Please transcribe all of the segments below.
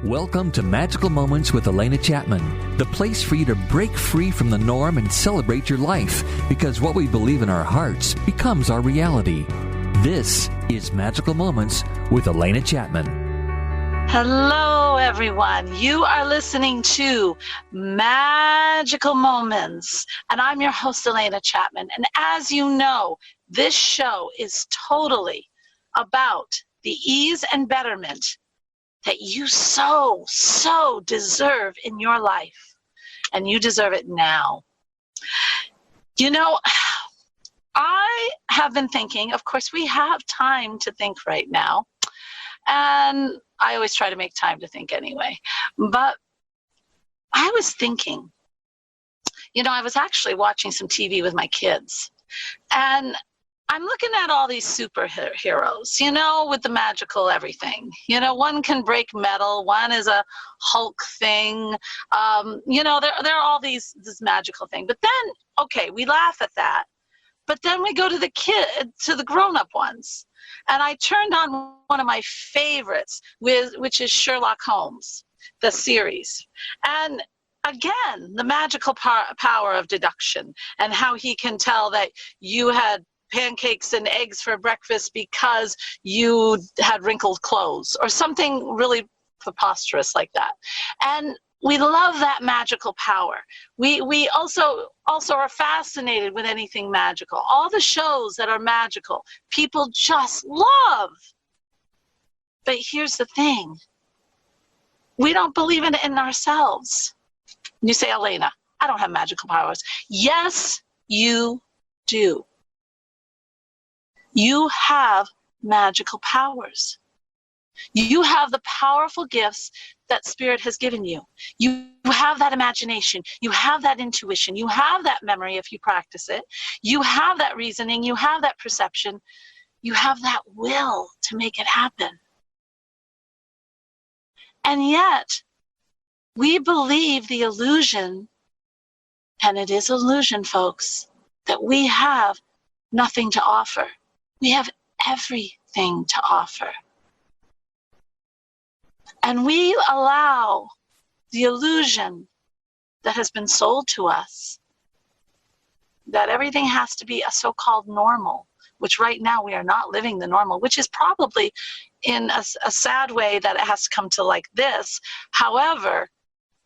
Welcome to Magical Moments with Alena Chapman, the place for you to break free from the norm and celebrate your life, because what we believe in our hearts becomes our reality. This is Magical Moments with Alena Chapman. Hello, everyone. You are listening to Magical Moments, and I'm your host, Alena Chapman. And as you know, this show is totally about the ease and betterment that you so deserve in your life. And you deserve it now. You know, I have been thinking, of course, we have time to think right now. And I always try to make time to think anyway. But I was thinking, you know, I was actually watching some TV with my kids. And I'm looking at all these superheroes, you know, with the magical everything. You know, one can break metal, one is a Hulk thing. You know, there are all this magical thing. But then, okay, we laugh at that. But then we go to the grown-up ones. And I turned on one of my favorites, which is Sherlock Holmes, the series. And again, the magical power of deduction and how he can tell that you had pancakes and eggs for breakfast because you had wrinkled clothes or something really preposterous like that. And we love that magical power. We also are fascinated with anything magical. All the shows that are magical, people just love. But here's the thing. We don't believe in it in ourselves. You say, Alena, I don't have magical powers. Yes, you do. You have magical powers. You have the powerful gifts that Spirit has given you. You have that imagination. You have that intuition. You have that memory if you practice it. You have that reasoning. You have that perception. You have that will to make it happen. And yet, we believe the illusion, and it is illusion, folks, that we have nothing to offer. We have everything to offer. And we allow the illusion that has been sold to us that everything has to be a so-called normal, which right now we are not living the normal, which is probably in a sad way that it has to come to like this. However,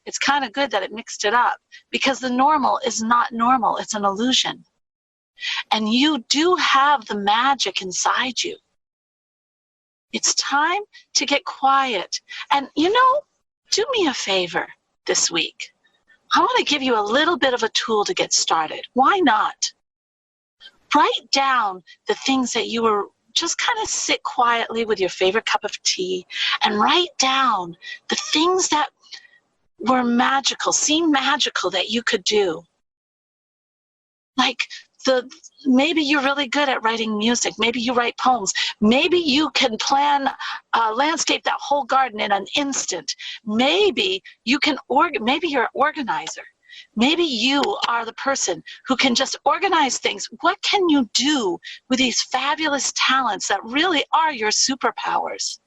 it's kind of good that it mixed it up, because the normal is not normal. It's an illusion. And you do have the magic inside you. It's time to get quiet. And, you know, do me a favor this week. I want to give you a little bit of a tool to get started. Why not? Write down the things that you were, just kind of sit quietly with your favorite cup of tea and write down the things that were magical, seem magical that you could do. Like, maybe you're really good at writing music. Maybe you write poems. Maybe you can landscape that whole garden in an instant. Maybe you can maybe you're an organizer. Maybe you are the person who can just organize things. What can you do with these fabulous talents that really are your superpowers?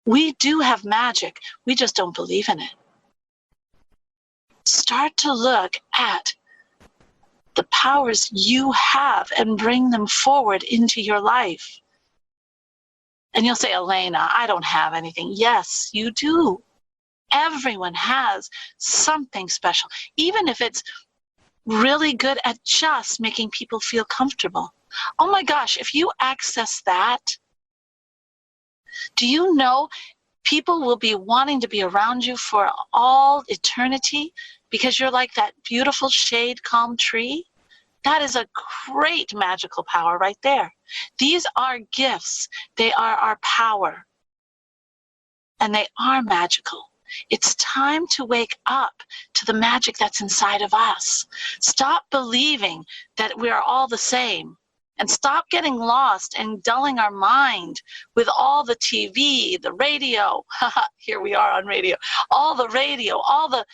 We do have magic. We just don't believe in it. Start to look at the powers you have and bring them forward into your life. And you'll say, Alena, I don't have anything. Yes, you do. Everyone has something special, even if it's really good at just making people feel comfortable. Oh my gosh, if you access that, do you know people will be wanting to be around you for all eternity because you're like that beautiful shade, calm tree? That is a great magical power right there. These are gifts. They are our power. And they are magical. It's time to wake up to the magic that's inside of us. Stop believing that we are all the same. And stop getting lost and dulling our mind with all the TV, the radio. Here we are on radio. All the radio, all the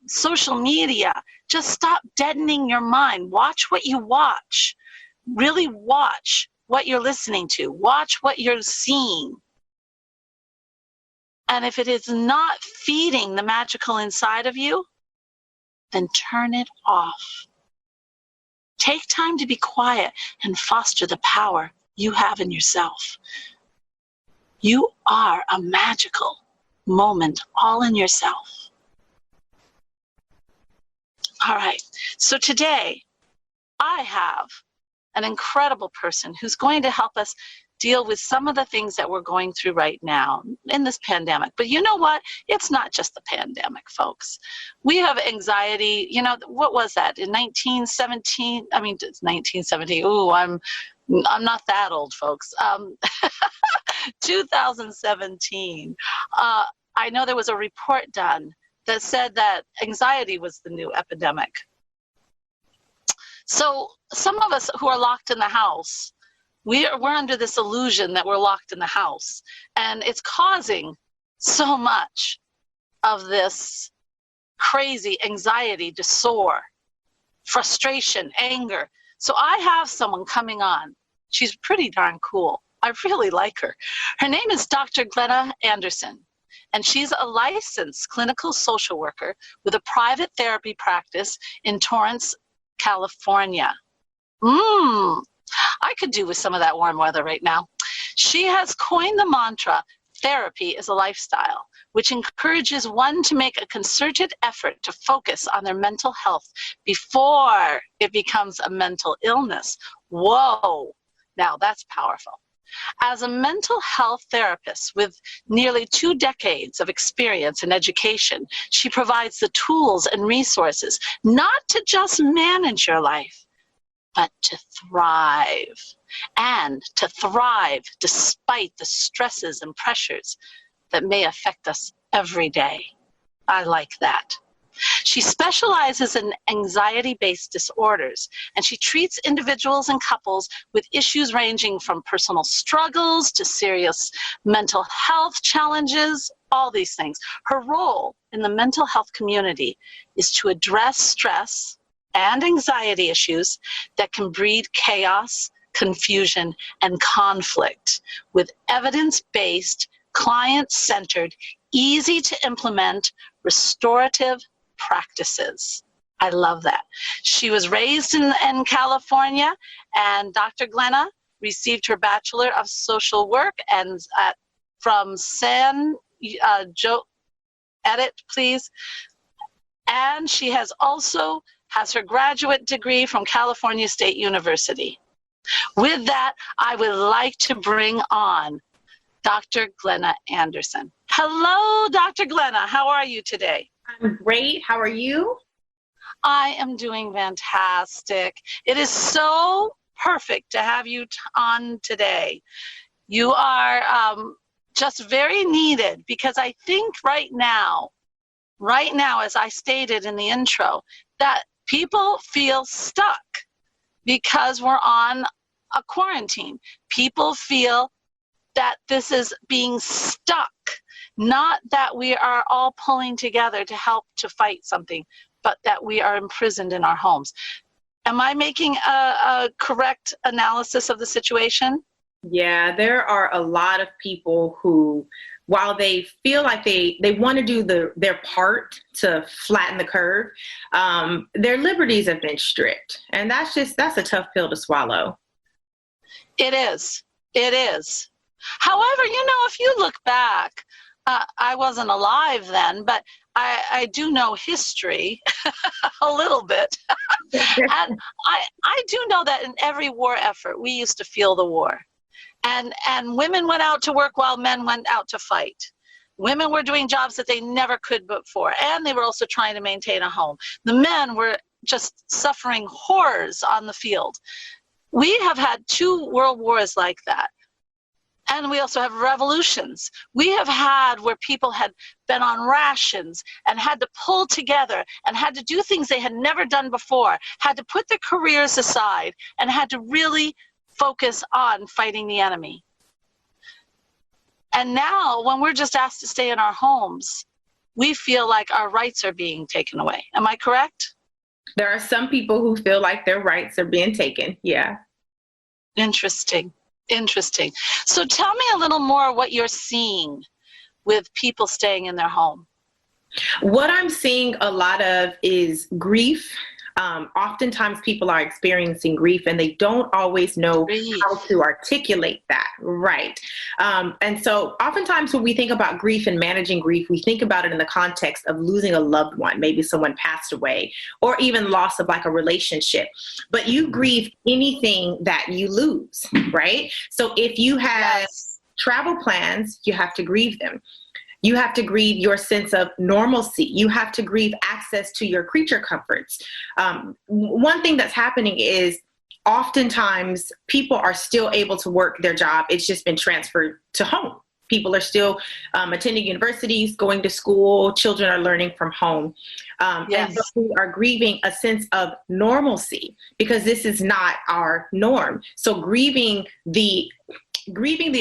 social media. Just stop deadening your mind. Watch what you watch. Really watch what you're listening to. Watch what you're seeing. And if it is not feeding the magical inside of you, then turn it off. Take time to be quiet and foster the power you have in yourself. You are a magical moment all in yourself. All right, so today I have an incredible person who's going to help us deal with some of the things that we're going through right now in this pandemic. But you know what? It's not just the pandemic, folks. We have anxiety. You know, what was that? In 1917? I mean, it's 1917. Ooh, I'm not that old, folks. 2017. I know there was a report done that said that anxiety was the new epidemic. So some of us who are locked in the house, we're under this illusion that we're locked in the house, and it's causing so much of this crazy anxiety to soar, frustration, anger. So I have someone coming on. She's pretty darn cool. I really like her. Her name is Dr. Glenna Anderson, and she's a licensed clinical social worker with a private therapy practice in Torrance, California. I could do with some of that warm weather right now. She has coined the mantra, therapy is a lifestyle, which encourages one to make a concerted effort to focus on their mental health before it becomes a mental illness. Whoa, now that's powerful. As a mental health therapist with nearly 2 decades of experience in education, she provides the tools and resources not to just manage your life, but to thrive, and to thrive despite the stresses and pressures that may affect us every day. I like that. She specializes in anxiety-based disorders, and she treats individuals and couples with issues ranging from personal struggles to serious mental health challenges, all these things. Her role in the mental health community is to address stress and anxiety issues that can breed chaos, confusion, and conflict with evidence-based, client-centered, easy-to-implement, restorative practices. I love that. She was raised in California, and Dr. Glenna received her Bachelor of Social Work and from Sane, edit please. And she has also her graduate degree from California State University. With that, I would like to bring on Dr. Glenna Anderson. Hello, Dr. Glenna. How are you today? I'm great. How are you? I am doing fantastic. It is so perfect to have you on today. You are just very needed, because I think right now, as I stated in the intro, that people feel stuck because we're on a quarantine. People feel that this is being stuck, not that we are all pulling together to help to fight something, but that we are imprisoned in our homes. Am I making a correct analysis of the situation? Yeah, there are a lot of people who, while they feel like they want to do their part to flatten the curve, their liberties have been stripped. And that's a tough pill to swallow. It is. It is. However, if you look back, I wasn't alive then, but I do know history a little bit. And I do know that in every war effort, we used to feel the war. And women went out to work while men went out to fight. Women were doing jobs that they never could before, and they were also trying to maintain a home. The men were just suffering horrors on the field. We have had 2 world wars like that. And we also have revolutions. We have had where people had been on rations and had to pull together and had to do things they had never done before, had to put their careers aside, and had to really focus on fighting the enemy. And now, when we're just asked to stay in our homes, we feel like our rights are being taken away. Am I correct? There are some people who feel like their rights are being taken. Yeah. Interesting. So tell me a little more what you're seeing with people staying in their home? What I'm seeing a lot of is grief. Oftentimes people are experiencing grief and they don't always know how to articulate that. Right. And so oftentimes when we think about grief and managing grief, we think about it in the context of losing a loved one. Maybe someone passed away, or even loss of like a relationship. But you grieve anything that you lose, right? So if you have travel plans, you have to grieve them. You have to grieve your sense of normalcy. You have to grieve access to your creature comforts. One thing that's happening is oftentimes people are still able to work their job. It's just been transferred to home. People are still attending universities, going to school. Children are learning from home. And we are grieving a sense of normalcy because this is not our norm. So grieving the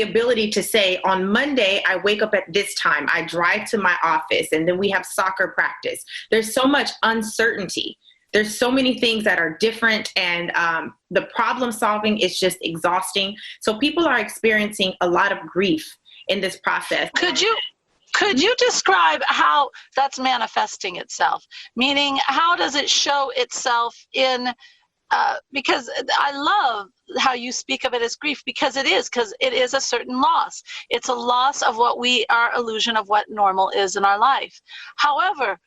ability to say, on Monday, I wake up at this time, I drive to my office, and then we have soccer practice. There's so much uncertainty. There's so many things that are different, and the problem solving is just exhausting. So people are experiencing a lot of grief in this process. Could you describe how that's manifesting itself? Meaning, how does it show itself in, because I love how you speak of it as grief, because it is a certain loss. It's a loss of our illusion of what normal is in our life. However,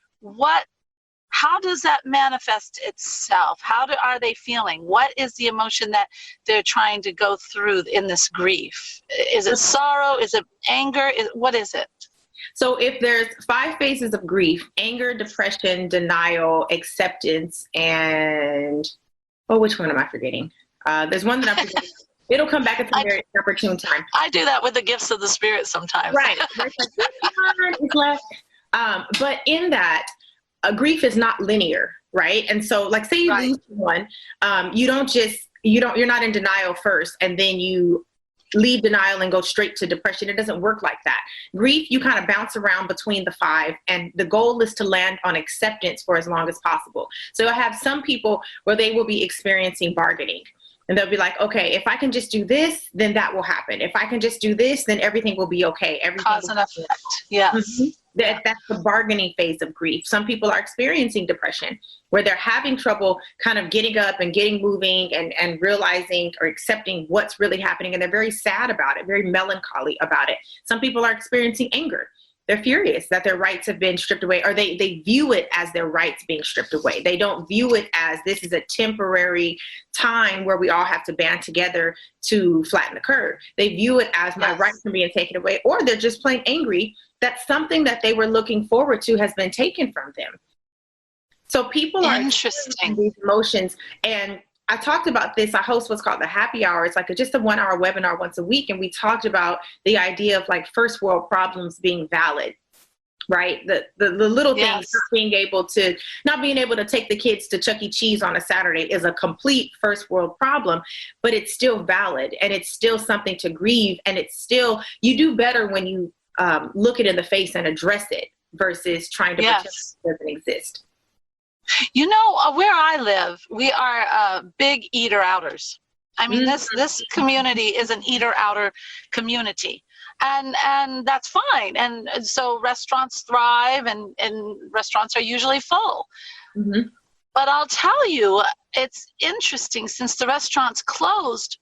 how does that manifest itself? Are they feeling? What is the emotion that they're trying to go through in this grief? Is it sorrow? Is it anger? What is it? So if there's 5 phases of grief: anger, depression, denial, acceptance, and which one am I forgetting? There's one that I'm forgetting. It'll come back at some very opportune time. I do that with the gifts of the Spirit sometimes. Right. But in that, grief is not linear, right? And so, like, say you lose someone, you're not in denial first, and then you leave denial and go straight to depression. It doesn't work like that. Grief, you kind of bounce around between the 5, and the goal is to land on acceptance for as long as possible. So I have some people where they will be experiencing bargaining. And they'll be like, okay, if I can just do this, then that will happen. If I can just do this, then everything will be okay. Cause and effect. Yes. Mm-hmm. That's the bargaining phase of grief. Some people are experiencing depression, where they're having trouble kind of getting up and getting moving and realizing or accepting what's really happening. And they're very sad about it, very melancholy about it. Some people are experiencing anger. They're furious that their rights have been stripped away, or they view it as their rights being stripped away. They don't view it as this is a temporary time where we all have to band together to flatten the curve. They view it as my rights are being taken away, or they're just plain angry that something that they were looking forward to has been taken from them. So people are experiencing these emotions. And I talked about this. I host what's called the Happy Hour. It's like just a 1-hour webinar once a week. And we talked about the idea of like first world problems being valid, right? The little things, not being able to take the kids to Chuck E. Cheese on a Saturday is a complete first world problem, but it's still valid, and it's still something to grieve. And it's still, you do better when you look it in the face and address it versus trying to pretend it doesn't exist. You know, where I live, we are big eater-outers. I mean, this community is an eater-outer community, and that's fine. And so restaurants thrive, and restaurants are usually full. Mm-hmm. But I'll tell you, it's interesting. Since the restaurants closed,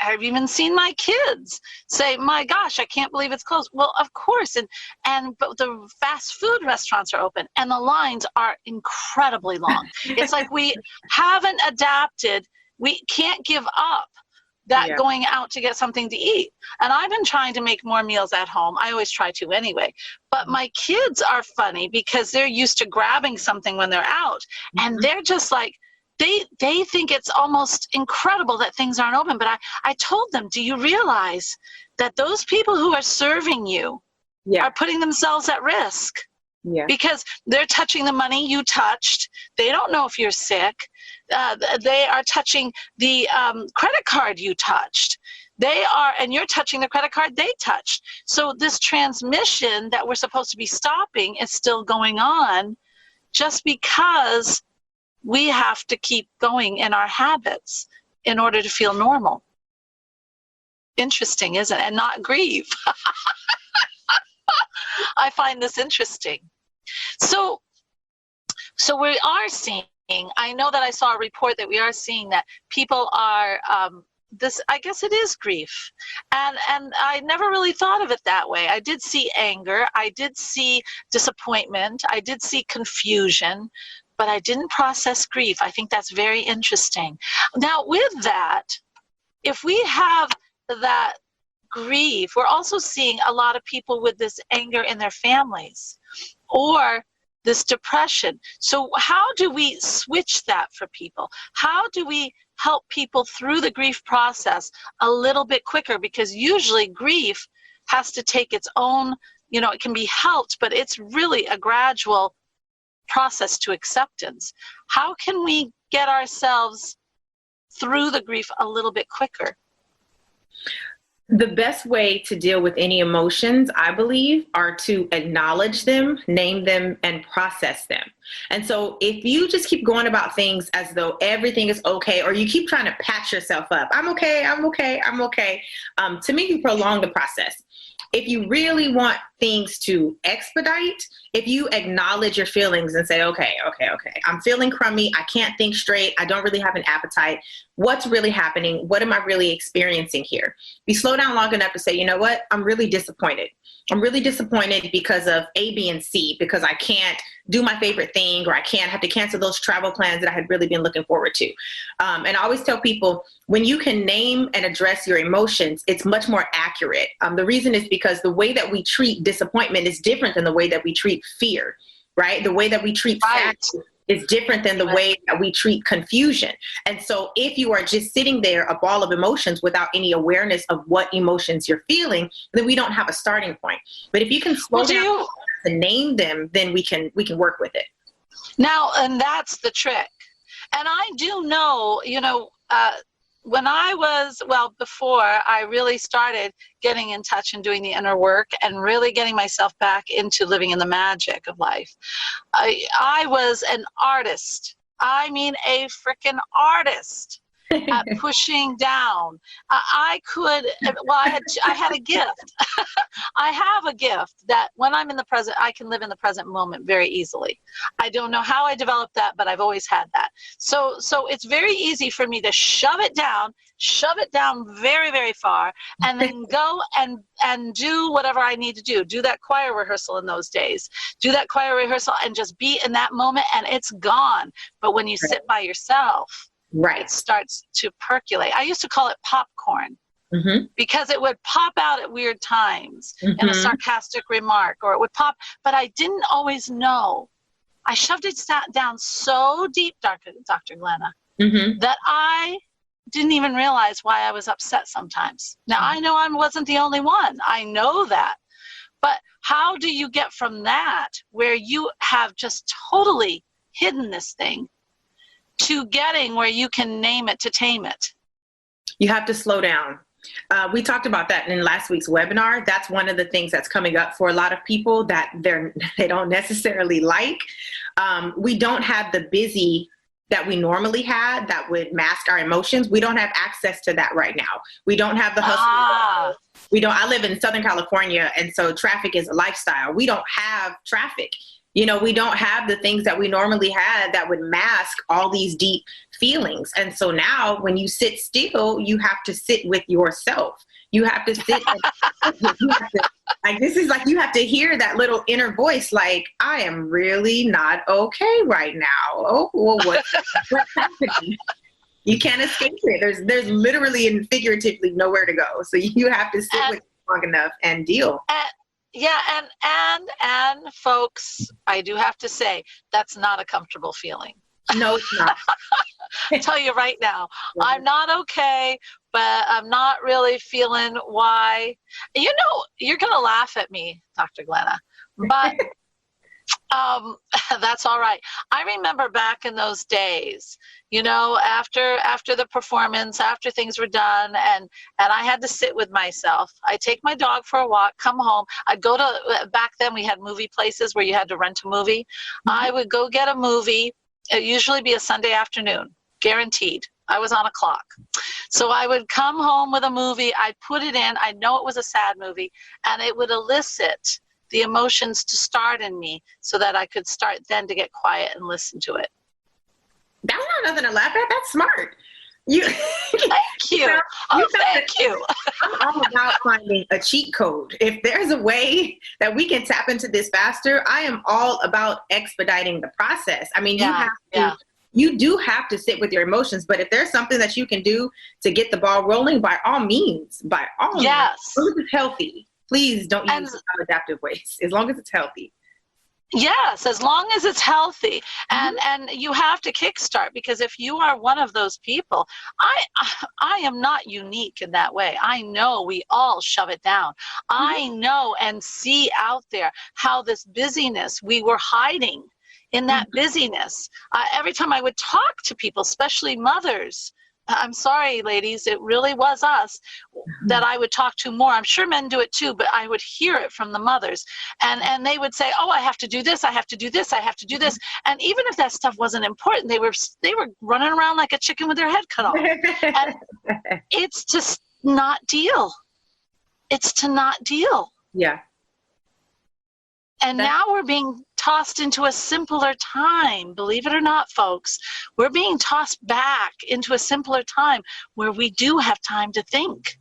I've even seen my kids say, my gosh, I can't believe it's closed. Well, of course. But the fast food restaurants are open, and the lines are incredibly long. It's like we haven't adapted. We can't give up that going out to get something to eat. And I've been trying to make more meals at home. I always try to anyway. But my kids are funny because they're used to grabbing something when they're out. And they're just like, they think it's almost incredible that things aren't open. But I told them, do you realize that those people who are serving you are putting themselves at risk? Yeah. Because they're touching the money you touched. They don't know if you're sick. They are touching the credit card you touched. And you're touching the credit card they touched. So this transmission that we're supposed to be stopping is still going on, just because we have to keep going in our habits in order to feel normal. Interesting, isn't it? And not grieve. I find this interesting. So we are seeing, I know that I saw a report that we are seeing that people are, I guess it is grief. And I never really thought of it that way. I did see anger. I did see disappointment. I did see confusion, but I didn't process grief. I think that's very interesting. Now, with that, if we have that grief, we're also seeing a lot of people with this anger in their families or this depression. So how do we switch that for people? How do we help people through the grief process a little bit quicker? Because usually grief has to take its own, it can be helped, but it's really a gradual process to acceptance. How can we get ourselves through the grief a little bit quicker? The best way to deal with any emotions, I believe, are to acknowledge them, name them, and process them. And so if you just keep going about things as though everything is okay, or you keep trying to patch yourself up, I'm okay, to me, you prolong the process. If you really want things to expedite, if you acknowledge your feelings and say, okay, I'm feeling crummy. I can't think straight. I don't really have an appetite. What's really happening? What am I really experiencing here? You slow down long enough to say, you know what? I'm really disappointed. I'm really disappointed because of A, B, and C, because I can't do my favorite thing, or I can't have to cancel those travel plans that I had really been looking forward to. And I always tell people, when you can name and address your emotions, it's much more accurate. The reason is because the way that we treat disappointment is different than the way that we treat fear, right? The way that we treat sadness is different than the way that we treat confusion. And so if you are just sitting there, a ball of emotions without any awareness of what emotions you're feeling, then we don't have a starting point. But if you can slow down to name them, then we can work with it. Now, and that's the trick. And I do know, when before I really started getting in touch and doing the inner work and really getting myself back into living in the magic of life, I was an artist. I mean, a freaking artist at pushing down. I had a gift. I have a gift that when I'm in the present, I can live in the present moment very easily. I don't know how I developed that, but I've always had that. So it's very easy for me to shove it down very, very far, and then go and do whatever I need to do. Do that choir rehearsal in those days. Do that choir rehearsal and just be in that moment, and it's gone. But when you sit by yourself, it starts to percolate. I used to call it popcorn. Mm-hmm. Because it would pop out at weird times in a sarcastic remark, or it would pop, but I didn't always know. I shoved it down so deep, Dr. Glenna, that I didn't even realize why I was upset sometimes. Now, I know I wasn't the only one. I know that. But how do you get from that, where you have just totally hidden this thing, to getting where you can name it to tame it? You have to slow down. We talked about that in last week's webinar. That's one of the things that's coming up for a lot of people that they don't necessarily like. We don't have the busy that we normally had that would mask our emotions. We don't have access to that right now. We don't have the hustle. I live in Southern California, and so traffic is a lifestyle. We don't have traffic. We don't have the things that we normally had that would mask all these deep feelings. And so now when you sit still, you have to sit with yourself. You have to sit this is like, you have to hear that little inner voice, like, I am really not okay right now. Oh, well, what's happening? You can't escape it. There's literally and figuratively nowhere to go. So you have to sit with it long enough and deal. Yeah, and folks, I do have to say, that's not a comfortable feeling. No, it's not. I'll tell you right now, I'm not okay, but I'm not really feeling why. You're going to laugh at me, Dr. Glenna, but that's all right. I remember back in those days, after the performance, after things were done, and I had to sit with myself. I'd take my dog for a walk, come home. I'd go to, back then we had movie places where you had to rent a movie. I would go get a movie. It'd usually be a Sunday afternoon, guaranteed. I was on a clock. So I would come home with a movie. I'd put it in. I know it was a sad movie, and it would elicit the emotions to start in me so that I could start then to get quiet and listen to it. That's not nothing to laugh at. That's smart. Thank you. Thank you. I'm all about finding a cheat code. If there's a way that we can tap into this faster, I am all about expediting the process. I mean, you do have to sit with your emotions, but if there's something that you can do to get the ball rolling, by all means, means, as long as it's healthy, please don't use maladaptive ways, as long as it's healthy. Yes, as long as it's healthy. And you have to kickstart, because if you are one of those people, I am not unique in that way. I know we all shove it down. I know and see out there how this busyness, we were hiding in that busyness. Every time I would talk to people, especially mothers, I'm sorry, ladies, it really was us that I would talk to more. I'm sure men do it too, but I would hear it from the mothers. And they would say, oh, I have to do this, I have to do this, I have to do this. And even if that stuff wasn't important, they were running around like a chicken with their head cut off. And it's just not deal. It's to not deal. Yeah. And now we're being tossed into a simpler time. Believe it or not, folks, we're being tossed back into a simpler time where we do have time to think,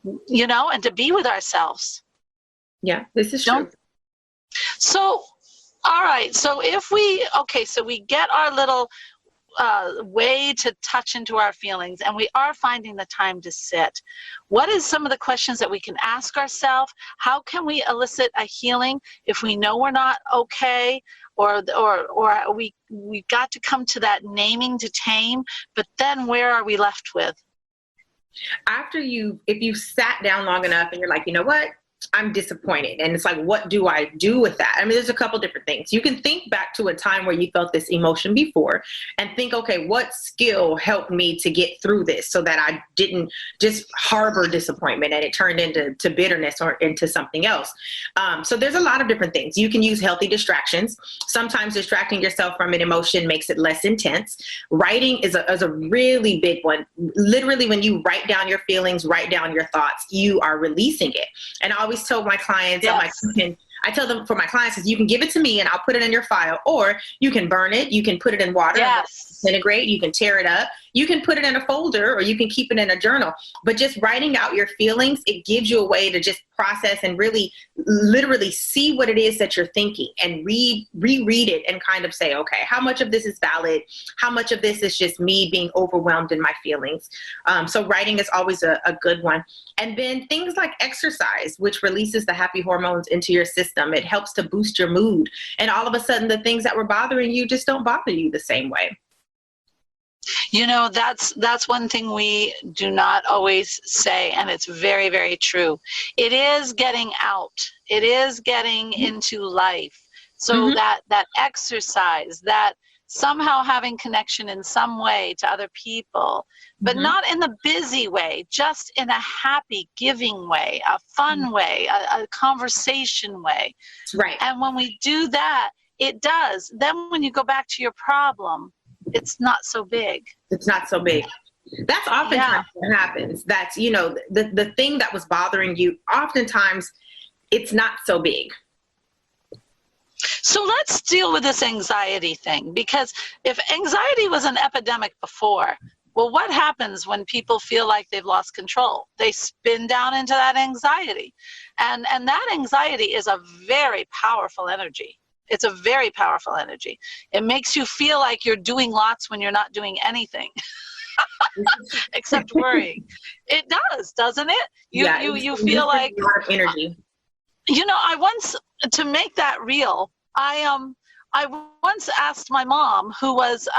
and to be with ourselves. Yeah, this is true. So, all right. So we get our little way to touch into our feelings, and we are finding the time to sit. What is some of the questions that we can ask ourselves? How can we elicit a healing if we know we're not okay, or we got to come to that naming to tame, but then where are we left with? If you sat down long enough and you're like, you know what? I'm disappointed. And it's like, what do I do with that? I mean, there's a couple different things. You can think back to a time where you felt this emotion before and think, okay, what skill helped me to get through this so that I didn't just harbor disappointment and it turned into bitterness or into something else. So there's a lot of different things. You can use healthy distractions. Sometimes distracting yourself from an emotion makes it less intense. Writing is a really big one. Literally, when you write down your feelings, write down your thoughts, you are releasing it. And I always tell my clients, I tell them, for my clients, is you can give it to me and I'll put it in your file, or you can burn it, you can put it in water, disintegrate, you can tear it up, you can put it in a folder, or you can keep it in a journal. But just writing out your feelings, it gives you a way to just process and really literally see what it is that you're thinking and reread it and kind of say, okay, how much of this is valid? How much of this is just me being overwhelmed in my feelings? So writing is always a good one. And then things like exercise, which releases the happy hormones into your system. It helps to boost your mood. And all of a sudden, the things that were bothering you just don't bother you the same way. That's one thing we do not always say, and it's very, very true. It is getting out. It is getting into life. So that exercise, that somehow having connection in some way to other people, but not in the busy way, just in a happy, giving way, a fun way, a conversation way. Right. And when we do that, it does. Then when you go back to your problem, it's not so big. It's not so big. That's oftentimes what happens. That's, the thing that was bothering you, oftentimes it's not so big. So let's deal with this anxiety thing, because if anxiety was an epidemic before, well, what happens when people feel like they've lost control? They spin down into that anxiety. And that anxiety is a very powerful energy. It's a very powerful energy. It makes you feel like you're doing lots when you're not doing anything except worrying. It does, doesn't it? You feel like a lot of energy. To make that real, I once asked my mom, who was,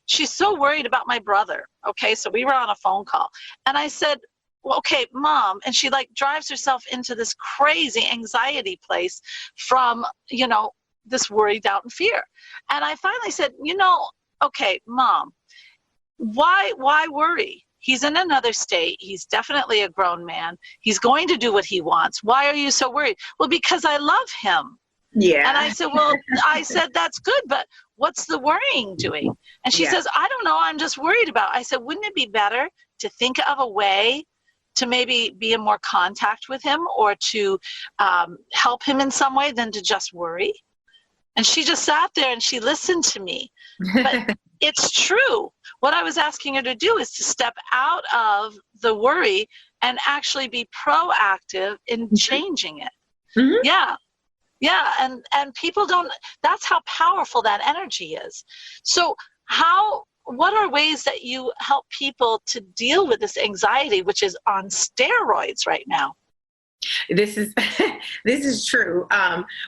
she's so worried about my brother. Okay, so we were on a phone call, and I said, well, okay, Mom, and she drives herself into this crazy anxiety place from, this worry, doubt, and fear. And I finally said, okay, Mom, why worry? He's in another state. He's definitely a grown man. He's going to do what he wants. Why are you so worried? Well, because I love him. Yeah. And I said, that's good, but what's the worrying doing? And she says, I don't know. I'm just worried about. I said, wouldn't it be better to think of a way to maybe be in more contact with him or to help him in some way than to just worry. And she just sat there and she listened to me. But it's true. What I was asking her to do is to step out of the worry and actually be proactive in changing it. Mm-hmm. Yeah. Yeah. And people don't, that's how powerful that energy is. So what are ways that you help people to deal with this anxiety, which is on steroids right now? This is true.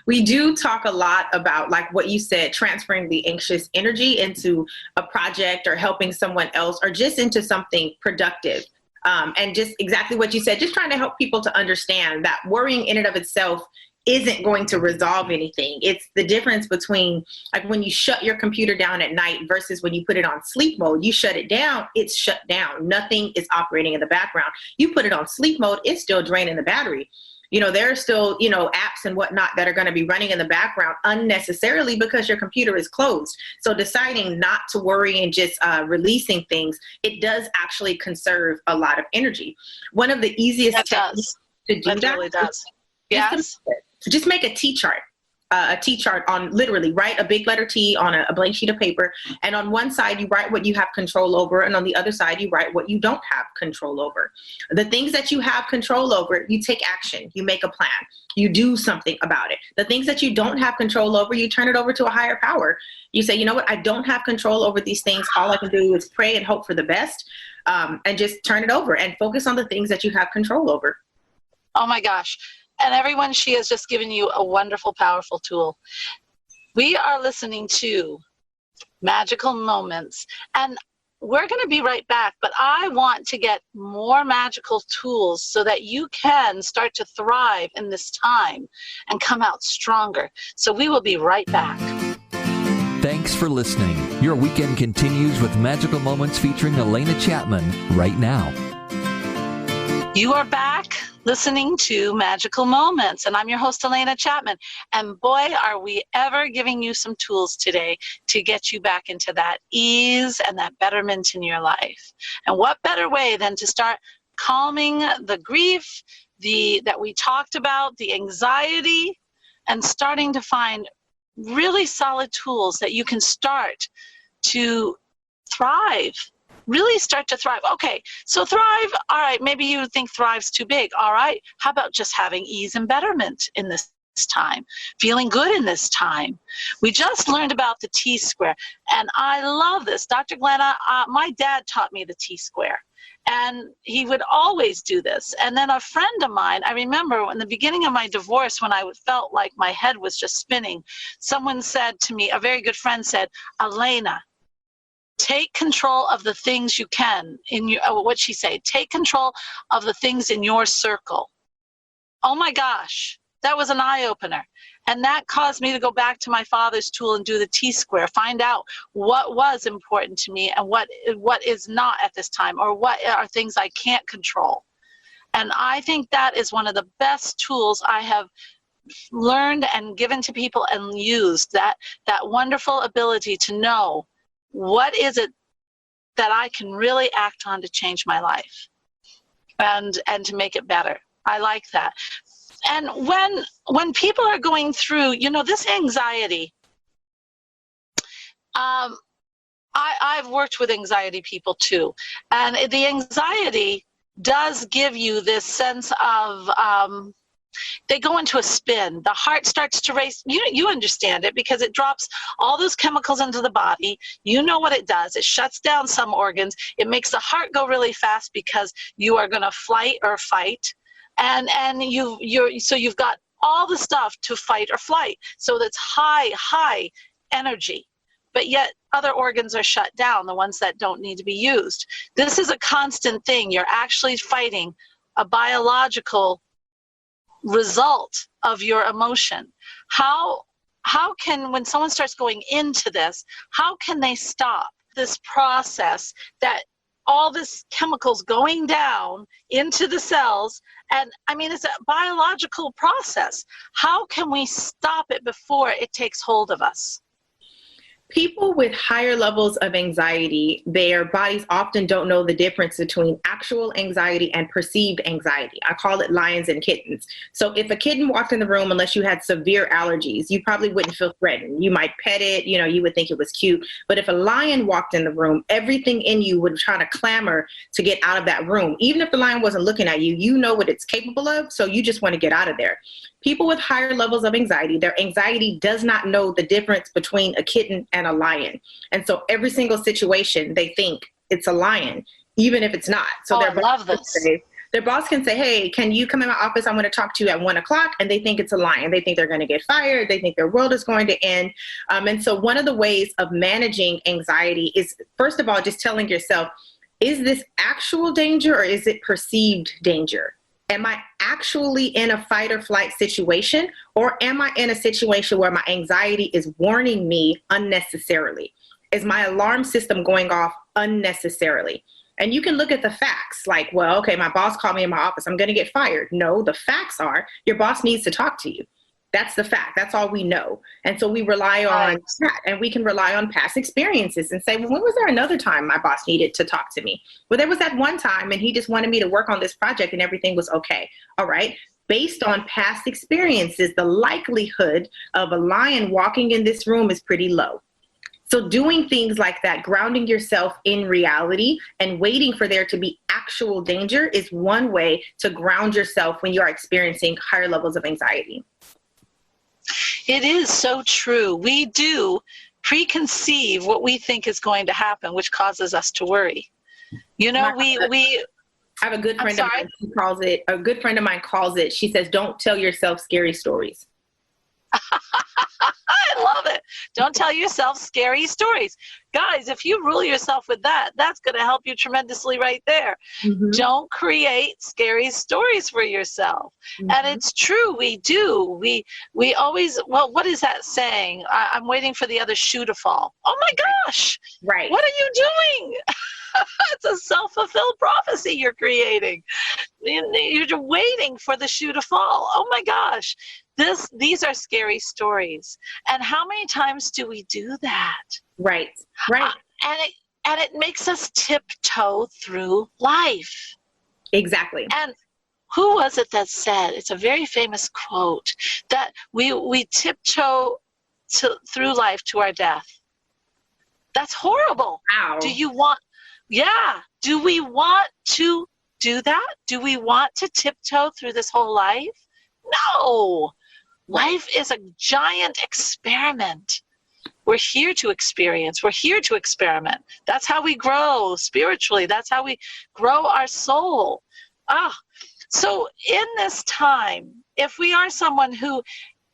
We do talk a lot about, like what you said, transferring the anxious energy into a project or helping someone else or just into something productive. And just exactly what you said, just trying to help people to understand that worrying in and of itself isn't going to resolve anything. It's the difference between, like, when you shut your computer down at night versus when you put it on sleep mode. You shut it down, it's shut down. Nothing is operating in the background. You put it on sleep mode, it's still draining the battery. There are still, apps and whatnot that are going to be running in the background unnecessarily because your computer is closed. So deciding not to worry and just releasing things, it does actually conserve a lot of energy. One of the easiest techniques to do that really does. Yes. Just make a T chart. On, literally write a big letter T on a blank sheet of paper. And on one side, you write what you have control over. And on the other side, you write what you don't have control over. The things that you have control over, you take action. You make a plan. You do something about it. The things that you don't have control over, you turn it over to a higher power. You say, you know what? I don't have control over these things. All I can do is pray and hope for the best, and just turn it over and focus on the things that you have control over. Oh my gosh. And everyone, she has just given you a wonderful, powerful tool. We are listening to Magical Moments, and we're going to be right back, but I want to get more magical tools so that you can start to thrive in this time and come out stronger. So we will be right back. Thanks for listening. Your weekend continues with Magical Moments featuring Alena Chapman right now. You are back listening to Magical Moments, and I'm your host, Alena Chapman. And boy, are we ever giving you some tools today to get you back into that ease and that betterment in your life. And what better way than to start calming the grief that we talked about, the anxiety, and starting to find really solid tools that you can start to thrive. Really start to thrive. Okay, so thrive, all right, maybe you think thrive's too big. All right, how about just having ease and betterment in this time, feeling good in this time? We just learned about the T-square, and I love this. Dr. Glenna, my dad taught me the T-square, and he would always do this. And then a friend of mine, I remember in the beginning of my divorce when I felt like my head was just spinning, someone said to me, a very good friend said, Alena, take control of the things you can in your, what'd she say? Take control of the things in your circle. Oh my gosh, that was an eye-opener. And that caused me to go back to my father's tool and do the T-square, find out what was important to me and what is not at this time, or what are things I can't control. And I think that is one of the best tools I have learned and given to people and used, that wonderful ability to know what is it that I can really act on to change my life and to make it better. I like that. And when people are going through, this anxiety, I've worked with anxiety people too. And the anxiety does give you this sense of, they go into a spin. The heart starts to race. You understand it because it drops all those chemicals into the body. You know what it does. It shuts down some organs. It makes the heart go really fast because you are going to flight or fight. And you've got all the stuff to fight or flight. So that's high energy. But yet other organs are shut down, the ones that don't need to be used. This is a constant thing. You're actually fighting a biological result of your emotion. How can, when someone starts going into this, how can they stop this process that all this chemicals going down into the cells? And I mean, it's a biological process. How can we stop it before it takes hold of us? People with higher levels of anxiety, their bodies often don't know the difference between actual anxiety and perceived anxiety. I call it lions and kittens. So if a kitten walked in the room, unless you had severe allergies, you probably wouldn't feel threatened. You might pet it, you would think it was cute. But if a lion walked in the room, everything in you would try to clamor to get out of that room. Even if the lion wasn't looking at you, you know what it's capable of, so you just want to get out of there. People with higher levels of anxiety, their anxiety does not know the difference between a kitten and a lion. And so every single situation, they think it's a lion, even if it's not. So I love this. Their boss can say, hey, can you come in my office? I want to talk to you at 1:00. And they think it's a lion. They think they're going to get fired. They think their world is going to end. And so one of the ways of managing anxiety is, first of all, just telling yourself, is this actual danger or is it perceived danger? Am I actually in a fight or flight situation, or am I in a situation where my anxiety is warning me unnecessarily? Is my alarm system going off unnecessarily? And you can look at the facts like, well, okay, my boss called me in my office, I'm going to get fired. No, the facts are your boss needs to talk to you. That's the fact. That's all we know. And so we rely on that, and we can rely on past experiences and say, well, when was there another time my boss needed to talk to me? Well, there was that one time and he just wanted me to work on this project and everything was okay. All right. Based on past experiences, the likelihood of a lion walking in this room is pretty low. So doing things like that, grounding yourself in reality and waiting for there to be actual danger is one way to ground yourself when you are experiencing higher levels of anxiety. It is so true. We do preconceive what we think is going to happen, which causes us to worry. I have a good friend of mine who calls it, a good friend of mine calls it, she says, don't tell yourself scary stories. I love it. Don't tell yourself scary stories. Guys, if you rule yourself with that, that's going to help you tremendously right there. Mm-hmm. Don't create scary stories for yourself. Mm-hmm. And it's true, we do. We always, well, what is that saying? I'm waiting for the other shoe to fall. Oh my gosh. Right. What are you doing? It's a self-fulfilled prophecy you're creating. You're waiting for the shoe to fall. Oh my gosh. These are scary stories. And how many times do we do that? Right. And it makes us tiptoe through life. Exactly. And who was it that said, it's a very famous quote, that we tiptoe through life to our death. That's horrible. Wow. Do we want to do that? Do we want to tiptoe through this whole life? No. Life is a giant experiment. We're here to experience. We're here to experiment. That's how we grow spiritually. That's how we grow our soul. So in this time, if we are someone who,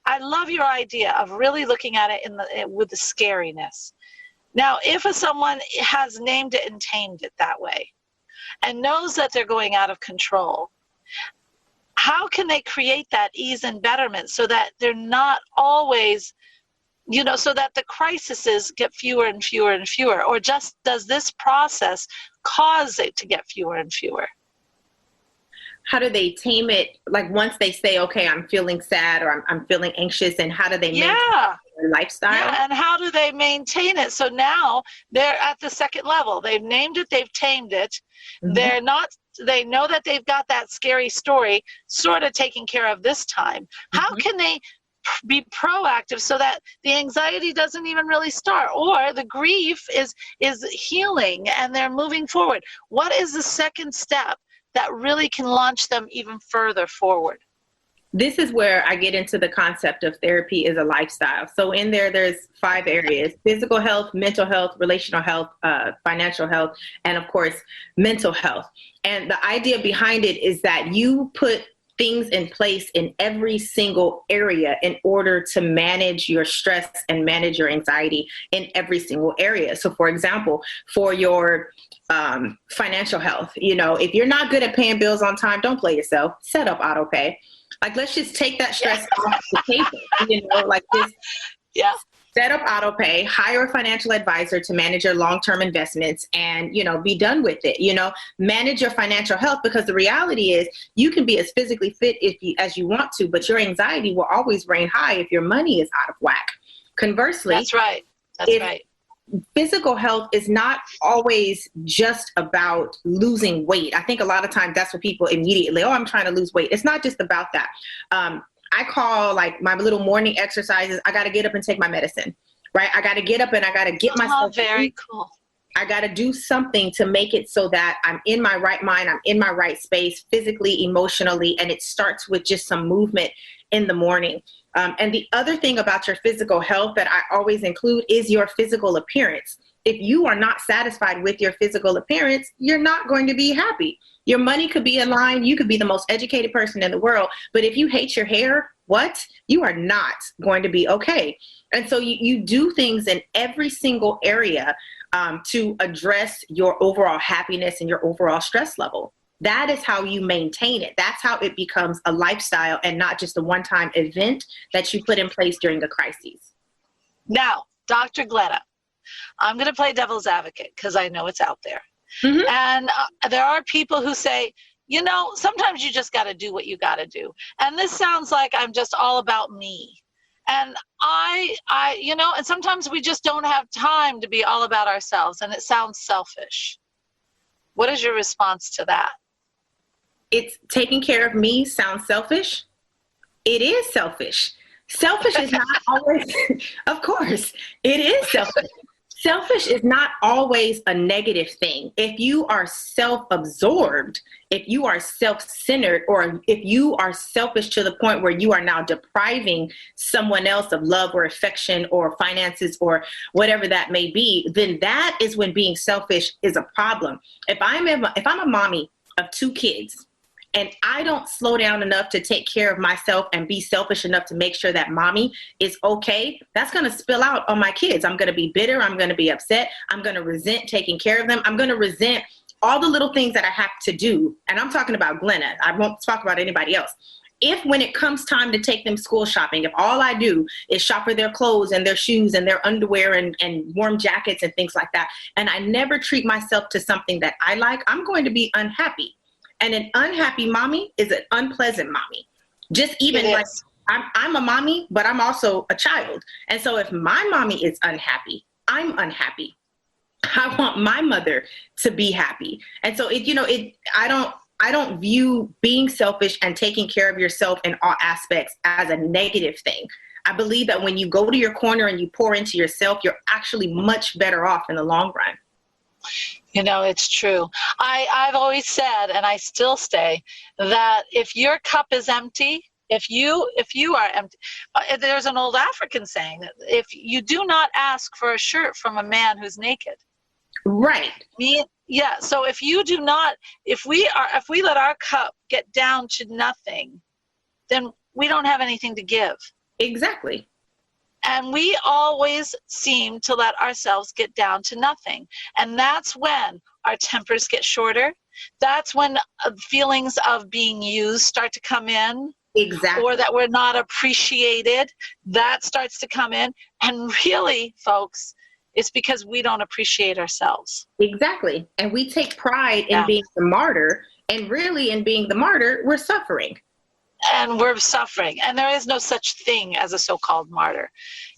I love your idea of really looking at it with the scariness. Now, if someone has named it and tamed it that way and knows that they're going out of control, how can they create that ease and betterment so that they're not always, so that the crises get fewer and fewer and fewer? Or just does this process cause it to get fewer and fewer? How do they tame it? Like once they say, okay, I'm feeling sad or I'm feeling anxious, and how do they maintain their lifestyle? Yeah, and how do they maintain it? So now they're at the second level. They've named it, they've tamed it. Mm-hmm. They know that they've got that scary story sort of taken care of this time. Mm-hmm. How can they be proactive so that the anxiety doesn't even really start, or the grief is healing and they're moving forward? What is the second step that really can launch them even further forward? This is where I get into the concept of therapy is a lifestyle. So in there's 5 areas: physical health, mental health, relational health, financial health, and of course, mental health. And the idea behind it is that you put things in place in every single area in order to manage your stress and manage your anxiety in every single area. So for example, for your financial health, if you're not good at paying bills on time, don't play yourself. Set up auto pay. Like, let's just take that stress off the table, like this. Yeah. Set up auto pay, hire a financial advisor to manage your long-term investments, and, be done with it. Manage your financial health, because the reality is you can be as physically fit as you want to, but your anxiety will always reign high if your money is out of whack. Conversely, that's right. physical health is not always just about losing weight. I think a lot of times that's what people immediately, I'm trying to lose weight. It's not just about that. I call like my little morning exercises, I got to get up and take my medicine, right? I got to get up and I got to get myself. Very cool. I got to do something to make it so that I'm in my right mind, I'm in my right space, physically, emotionally, and it starts with just some movement in the morning. And the other thing about your physical health that I always include is your physical appearance. If you are not satisfied with your physical appearance, you're not going to be happy. Your money could be in line. You could be the most educated person in the world. But if you hate your hair, what? You are not going to be okay. And so you do things in every single area to address your overall happiness and your overall stress level. That is how you maintain it. That's how it becomes a lifestyle and not just a one-time event that you put in place during a crisis. Now, Dr. Glenna, I'm going to play devil's advocate because I know it's out there. Mm-hmm. And there are people who say, sometimes you just got to do what you got to do. And this sounds like I'm just all about me. And and sometimes we just don't have time to be all about ourselves, and it sounds selfish. What is your response to that? It's taking care of me sounds selfish. It is selfish. Selfish is not always, of course, it is selfish. Selfish is not always a negative thing. If you are self-absorbed, if you are self-centered, or if you are selfish to the point where you are now depriving someone else of love or affection or finances or whatever that may be, then that is when being selfish is a problem. If I'm a mommy of 2 kids, and I don't slow down enough to take care of myself and be selfish enough to make sure that mommy is okay, that's going to spill out on my kids. I'm going to be bitter. I'm going to be upset. I'm going to resent taking care of them. I'm going to resent all the little things that I have to do. And I'm talking about Glenna. I won't talk about anybody else. If when it comes time to take them school shopping, if all I do is shop for their clothes and their shoes and their underwear and warm jackets and things like that, and I never treat myself to something that I like, I'm going to be unhappy. And an unhappy mommy is an unpleasant mommy. Just even like I'm a mommy, but I'm also a child. And so if my mommy is unhappy, I'm unhappy. I want my mother to be happy. And so I don't view being selfish and taking care of yourself in all aspects as a negative thing. I believe that when you go to your corner and you pour into yourself, you're actually much better off in the long run. It's true. I've always said, and I still say, that if your cup is empty, if you are empty, there's an old African saying that if you do not ask for a shirt from a man who's naked. Right. So if we let our cup get down to nothing, then we don't have anything to give. Exactly. And we always seem to let ourselves get down to nothing. And that's when our tempers get shorter. That's when feelings of being used start to come in. Exactly. Or that we're not appreciated. That starts to come in. And really, folks, it's because we don't appreciate ourselves. Exactly. And we take pride in being the martyr. And really, in being the martyr, we're suffering. And we're suffering. And there is no such thing as a so-called martyr.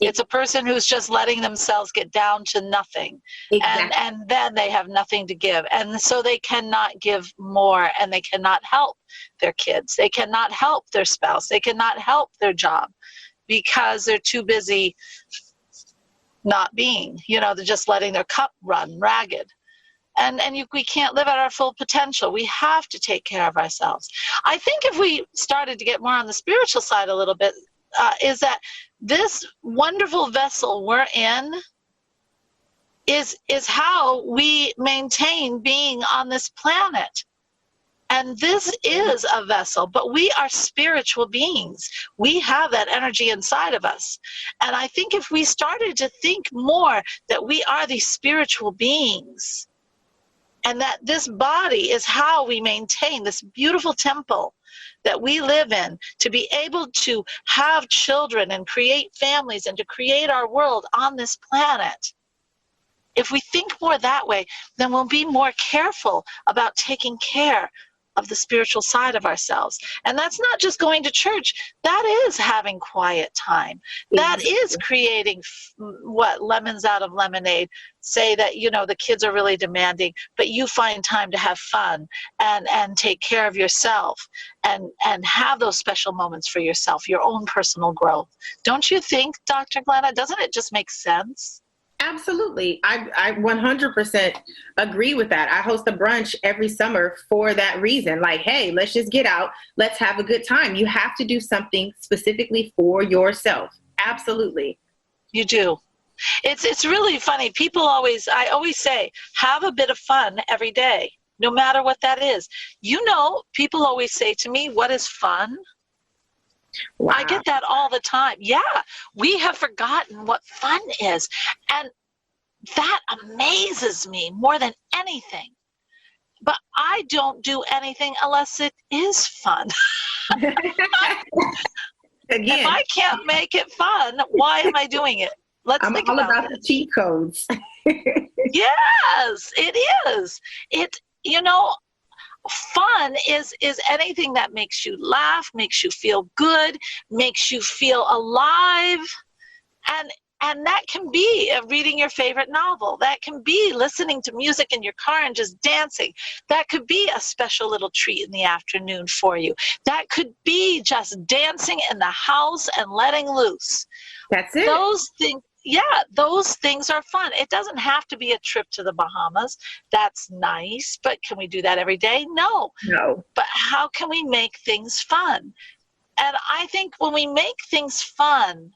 It's a person who's just letting themselves get down to nothing. Exactly. And then they have nothing to give. And so they cannot give more, and they cannot help their kids. They cannot help their spouse. They cannot help their job because they're too busy not being. They're just letting their cup run ragged. And we can't live at our full potential. We have to take care of ourselves. I think if we started to get more on the spiritual side a little bit, is that this wonderful vessel we're in is how we maintain being on this planet. And this is a vessel, but we are spiritual beings. We have that energy inside of us. And I think if we started to think more that we are these spiritual beings, and that this body is how we maintain this beautiful temple that we live in, to be able to have children and create families and to create our world on this planet. If we think more that way, then we'll be more careful about taking care of the spiritual side of ourselves. And that's not just going to church. That is having quiet time. That is creating lemons out of lemonade. Say that, the kids are really demanding, but you find time to have fun and take care of yourself and have those special moments for yourself, your own personal growth. Don't you think, Dr. Glenna? Doesn't it just make sense? Absolutely. I 100% agree with that. I host a brunch every summer for that reason. Like, hey, let's just get out. Let's have a good time. You have to do something specifically for yourself. Absolutely. You do. It's really funny. I always say, have a bit of fun every day, no matter what that is. People always say to me, what is fun? Wow. I get that all the time. Yeah, we have forgotten what fun is. And that amazes me more than anything. But I don't do anything unless it is fun. Again, if I can't make it fun, why am I doing it? I'm all about the cheat codes. Yes, it is. Fun is anything that makes you laugh, makes you feel good, makes you feel alive. And that can be reading your favorite novel. That can be listening to music in your car and just dancing. That could be a special little treat in the afternoon for you. That could be just dancing in the house and letting loose. That's it. Those things are fun. It doesn't have to be a trip to the Bahamas. That's nice, but can we do that every day? No. But how can we make things fun? And I think when we make things fun,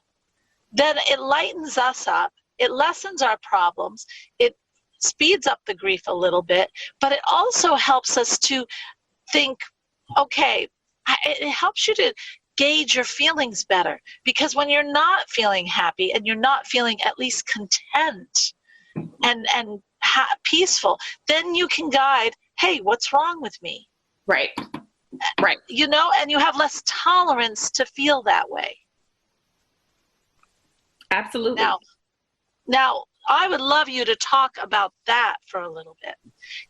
then it lightens us up. It lessens our problems. It speeds up the grief a little bit, but it also helps us to think, okay, it helps you to gauge your feelings better, because when you're not feeling happy and you're not feeling at least content and peaceful, then you can guide, hey, what's wrong with me? Right. And you have less tolerance to feel that way. Absolutely. Now I would love you to talk about that for a little bit.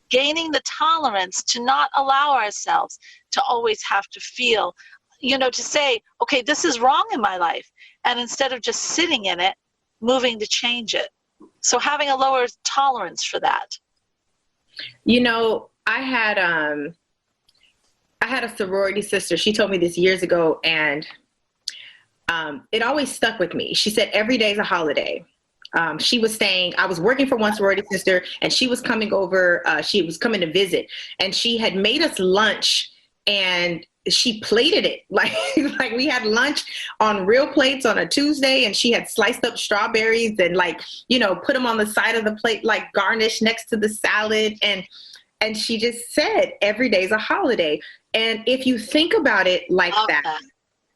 Gaining the tolerance to not allow ourselves to always have to feel, to say, okay, this is wrong in my life. And instead of just sitting in it, moving to change it. So having a lower tolerance for that. I had a sorority sister. She told me this years ago, and it always stuck with me. She said, every day is a holiday. She was saying, I was working for one sorority sister, and she was coming over. She was coming to visit, and she had made us lunch, and she plated it like we had lunch on real plates on a Tuesday, and she had sliced up strawberries and put them on the side of the plate, like garnish next to the salad. And she just said, every day's a holiday. And if you think about it like that,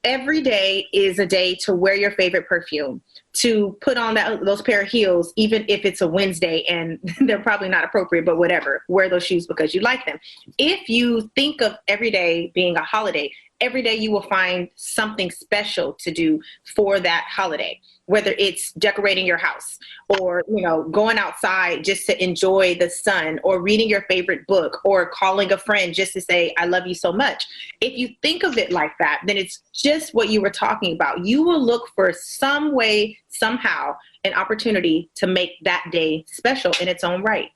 every day is a day to wear your favorite perfume, to put on those pair of heels, even if it's a Wednesday and they're probably not appropriate, but whatever, wear those shoes because you like them. If you think of every day being a holiday, every day you will find something special to do for that holiday, whether it's decorating your house or, going outside just to enjoy the sun, or reading your favorite book, or calling a friend just to say, I love you so much. If you think of it like that, then it's just what you were talking about. You will look for some way, somehow, an opportunity to make that day special in its own right.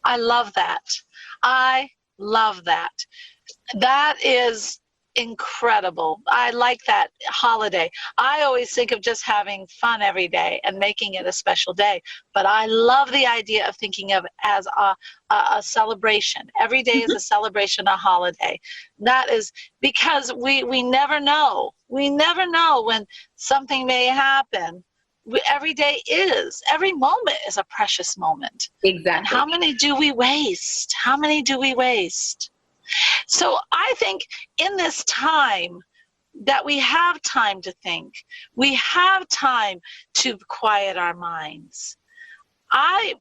I love that. That is incredible. I like that holiday. I always think of just having fun every day and making it a special day, but I love the idea of thinking of it as a celebration. Every day is a celebration, a holiday. That is because we never know. We never know when something may happen. Every moment is a precious moment. Exactly. And how many do we waste? So I think in this time that we have time to think, we have time to quiet our minds. I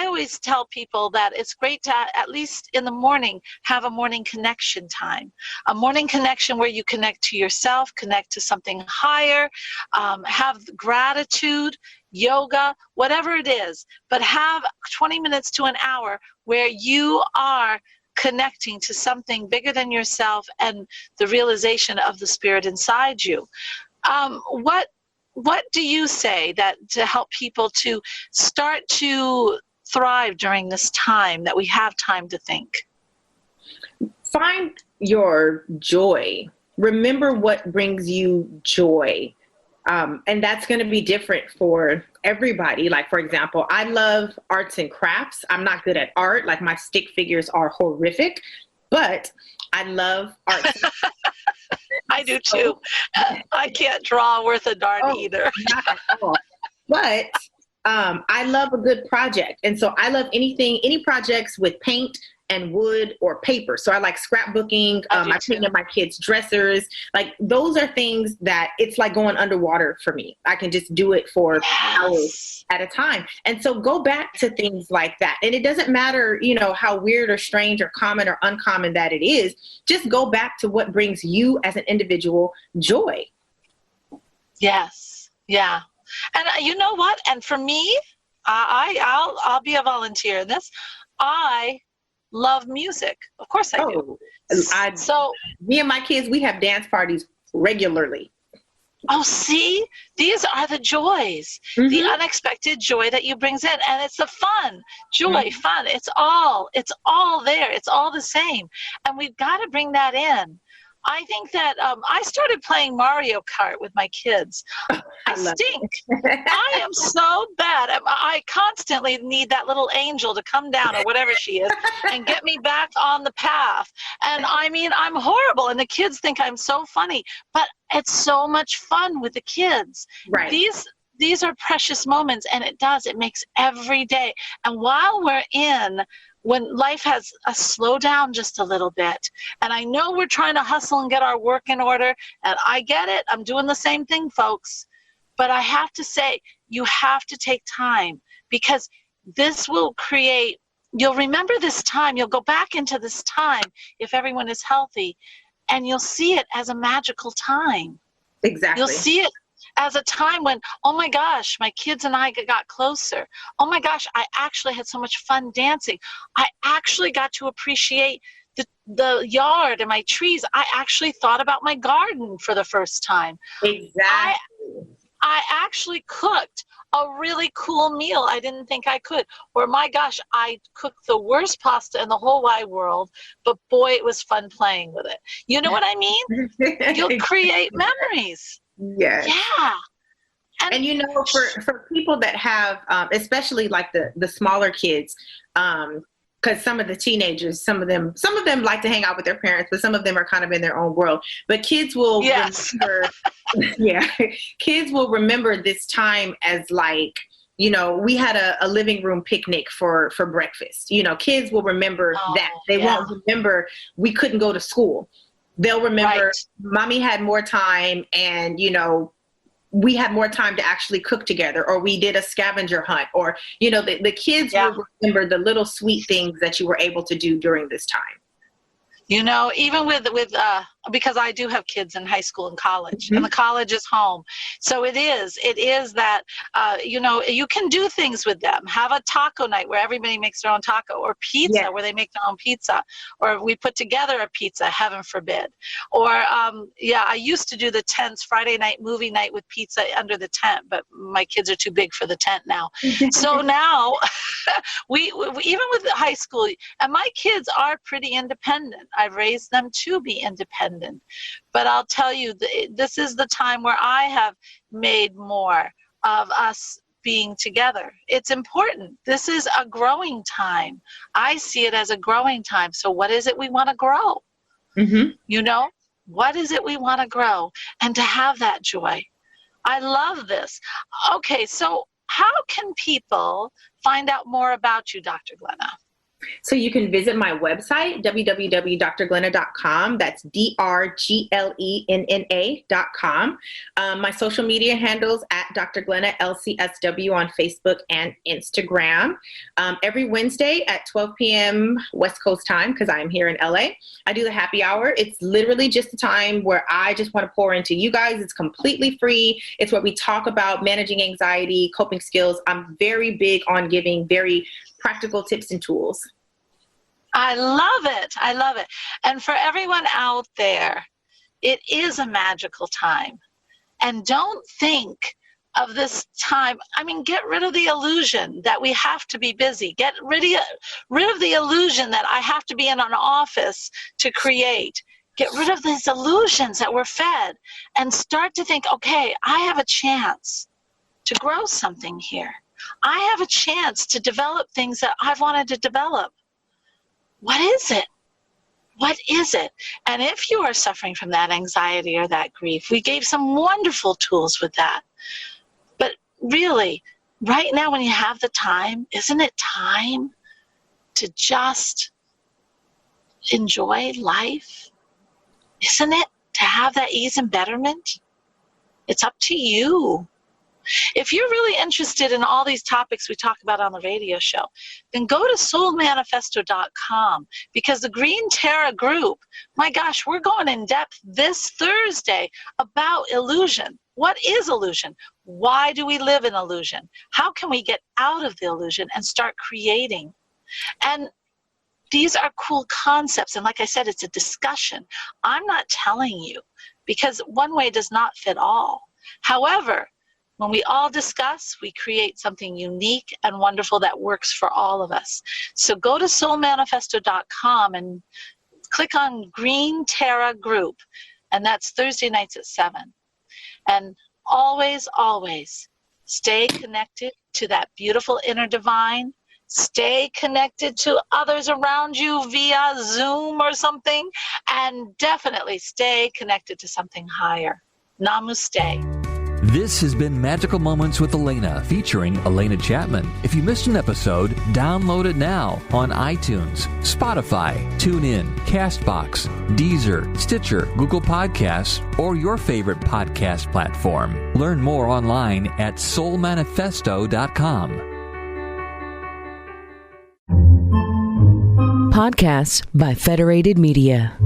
always tell people that it's great to, at least in the morning, have a morning connection time, a morning connection where you connect to yourself, connect to something higher, have gratitude, yoga, whatever it is, but have 20 minutes to an hour where you are connecting to something bigger than yourself and the realization of the spirit inside you. What do you say that to help people to start to thrive during this time that we have time to think? Find your joy. Remember what brings you joy. And that's going to be different for everybody. Like, for example, I love arts and crafts. I'm not good at art. Like, my stick figures are horrific, but I love art. I do too. I can't draw worth a darn either. Not at all. But I love a good project. And so I love any projects with paint and wood or paper. So I like scrapbooking. I painted my kids' dressers. Like, those are things that it's like going underwater for me. I can just do it for hours at a time. And so go back to things like that. And it doesn't matter, how weird or strange or common or uncommon that it is. Just go back to what brings you as an individual joy. Yes. Yeah. And you know what? And for me, I'll be a volunteer in this. I love music. Of course I do. So me and my kids, we have dance parties regularly. Oh, see, these are the joys, the unexpected joy that you brings in. And it's the fun, joy, fun. It's all there. It's all the same. And we've got to bring that in. I think that I started playing Mario Kart with my kids. I stink. I am so bad. I constantly need that little angel to come down, or whatever she is, and get me back on the path. And I mean, I'm horrible. And the kids think I'm so funny. But it's so much fun with the kids. Right. These are precious moments, and it makes every day. And while we're when life has a slow down just a little bit, and I know we're trying to hustle and get our work in order, and I get it. I'm doing the same thing, folks. But I have to say, you have to take time, because this will create, you'll remember this time, you'll go back into this time if everyone is healthy, and you'll see it as a magical time. Exactly. You'll see it as a time when, oh my gosh, my kids and I got closer. Oh my gosh, I actually had so much fun dancing. I actually got to appreciate the yard and my trees. I actually thought about my garden for the first time. Exactly. I actually cooked a really cool meal I didn't think I could. Or my gosh, I cooked the worst pasta in the whole wide world, but boy, it was fun playing with it. You know what I mean? You'll create memories. Yes. Yeah. And for people that have, especially like the smaller kids, because some of the teenagers, some of them like to hang out with their parents, but some of them are kind of in their own world. But kids will remember, kids will remember this time as like, we had a living room picnic for breakfast. Kids will remember that. They won't remember we couldn't go to school. They'll remember mommy had more time, and, we had more time to actually cook together, or we did a scavenger hunt, or, the kids will remember the little sweet things that you were able to do during this time. Even with because I do have kids in high school and college, and the college is home. So it is that, you can do things with them. Have a taco night where everybody makes their own taco, or pizza where they make their own pizza, or we put together a pizza, heaven forbid. Or, I used to do the tents, Friday night movie night with pizza under the tent, but my kids are too big for the tent now. So now we even with the high school, and my kids are pretty independent. I've raised them to be independent. But I'll tell you, this is the time where I have made more of us being together. It's important. This is a growing time. I see it as a growing time. So what is it we want to grow? What is it we want to grow? And to have that joy. I love this. Okay, so how can people find out more about you, Dr. Glenna? So you can visit my website, www.drglenna.com. That's DRGLENNA.com. My social media handles at Dr. Glenna LCSW on Facebook and Instagram. Every Wednesday at 12 p.m. West Coast time, because I'm here in LA, I do the happy hour. It's literally just a time where I just want to pour into you guys. It's completely free. It's where we talk about managing anxiety, coping skills. I'm very big on giving very practical tips and tools. I love it. I love it. And for everyone out there, it is a magical time. And don't think of this time. I mean, get rid of the illusion that we have to be busy. Get rid of the illusion that I have to be in an office to create. Get rid of these illusions that we're fed and start to think, okay, I have a chance to grow something here. I have a chance to develop things that I've wanted to develop. What is it? What is it? And if you are suffering from that anxiety or that grief, we gave some wonderful tools with that. But really, right now when you have the time, isn't it time to just enjoy life? Isn't it, to have that ease and betterment? It's up to you. If you're really interested in all these topics we talk about on the radio show, then go to soulmanifesto.com, because the Green Terra group, my gosh, we're going in depth this Thursday about illusion. What is illusion? Why do we live in illusion? How can we get out of the illusion and start creating? And these are cool concepts. And like I said, it's a discussion. I'm not telling you, because one way does not fit all. However, when we all discuss, we create something unique and wonderful that works for all of us. So go to soulmanifesto.com and click on Green Terra Group. And that's Thursday nights at 7. And always, always stay connected to that beautiful inner divine. Stay connected to others around you via Zoom or something. And definitely stay connected to something higher. Namaste. This has been Magical Moments with Alena, featuring Alena Chapman. If you missed an episode, download it now on iTunes, Spotify, TuneIn, CastBox, Deezer, Stitcher, Google Podcasts, or your favorite podcast platform. Learn more online at soulmanifesto.com. Podcasts by Federated Media.